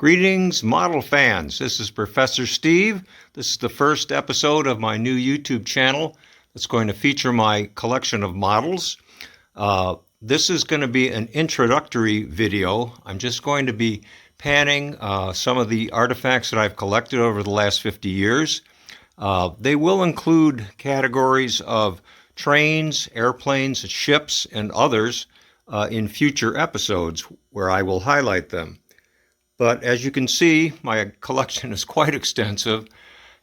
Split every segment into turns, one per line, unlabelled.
Greetings, model fans. This is Professor Steve. This is the first episode of my new YouTube channel that's going to feature my collection of models. This is going to be an introductory video. I'm just going to be panning some of the artifacts that I've collected over the last 50 years. They will include categories of trains, airplanes, ships, and others in future episodes where I will highlight them. But as you can see, my collection is quite extensive,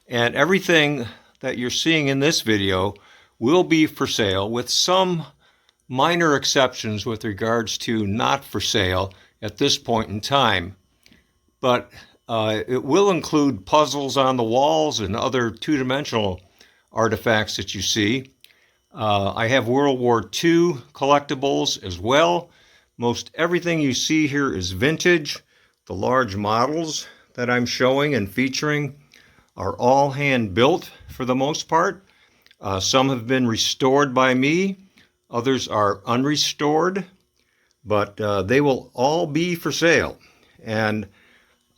and everything that you're seeing in this video will be for sale, with some minor exceptions with regards to not for sale at this point in time. But it will include puzzles on the walls and other two-dimensional artifacts that you see. I have World War II collectibles as well. Most everything you see here is vintage. The large models that I'm showing and featuring are all hand-built for the most part. Some have been restored by me. Others are unrestored, but they will all be for sale. And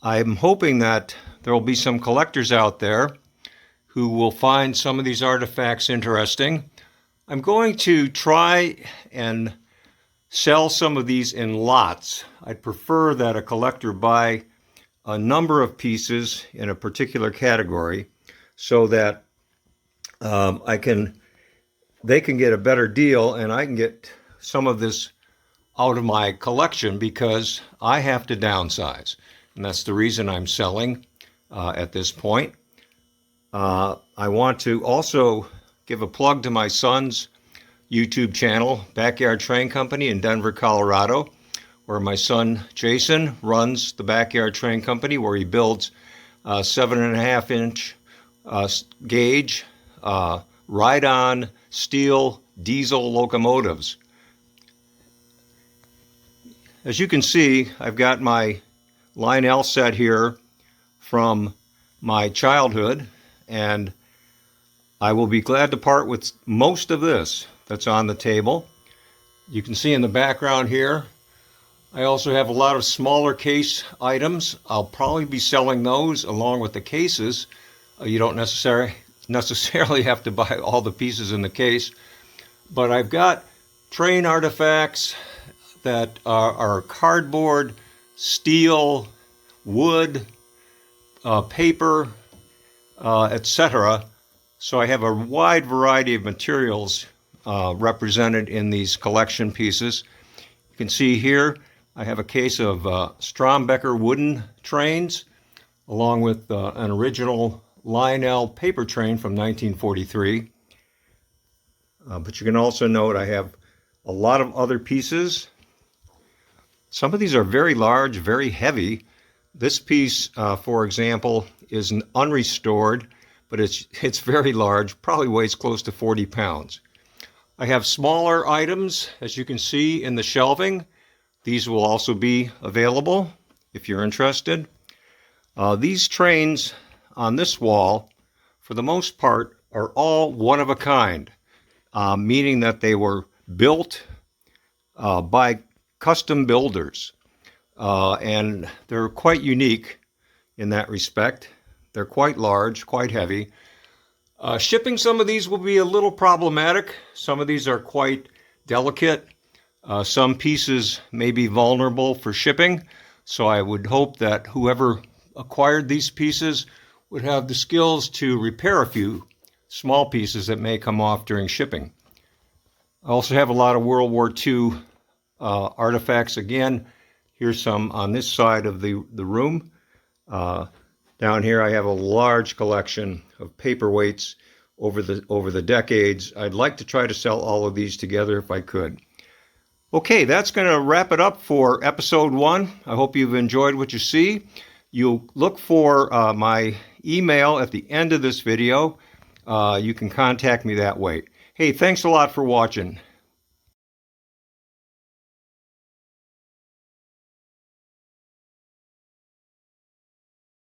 I'm hoping that there will be some collectors out there who will find some of these artifacts interesting. I'm going to try and sell some of these in lots. I'd prefer that a collector buy a number of pieces in a particular category so that they can get a better deal and I can get some of this out of my collection because I have to downsize. And that's the reason I'm selling at this point. I want to also give a plug to my son's YouTube channel, Backyard Train Company in Denver, Colorado, where my son Jason runs the Backyard Train Company, where he builds 7.5-inch gauge ride-on steel diesel locomotives. As you can see, I've got my Lionel set here from my childhood, and I will be glad to part with most of this that's on the table. You can see in the background here, I also have a lot of smaller case items. I'll probably be selling those along with the cases. You don't necessarily have to buy all the pieces in the case, but I've got train artifacts that are cardboard, steel, wood, paper, etc. So I have a wide variety of materials represented in these collection pieces. You can see here I have a case of Strombecker wooden trains along with an original Lionel paper train from 1943. But you can also note I have a lot of other pieces. Some of these are very large, very heavy. This piece, for example, is an unrestored, but it's very large, probably weighs close to 40 pounds. I have smaller items, as you can see in the shelving. These will also be available if you're interested. These trains on this wall, for the most part, are all one of a kind, meaning that they were built by custom builders. And they're quite unique in that respect. They're quite large, quite heavy. Shipping some of these will be a little problematic. Some of these are quite delicate. Some pieces may be vulnerable for shipping, so I would hope that whoever acquired these pieces would have the skills to repair a few small pieces that may come off during shipping. I also have a lot of World War II artifacts. Again, here's some on this side of the room. Down here I have a large collection of paperweights over the decades. I'd like to try to sell all of these together if I could. Okay, that's going to wrap it up for episode 1. I hope you've enjoyed what you see. You'll look for my email at the end of this video. You can contact me that way. Hey, thanks a lot for watching.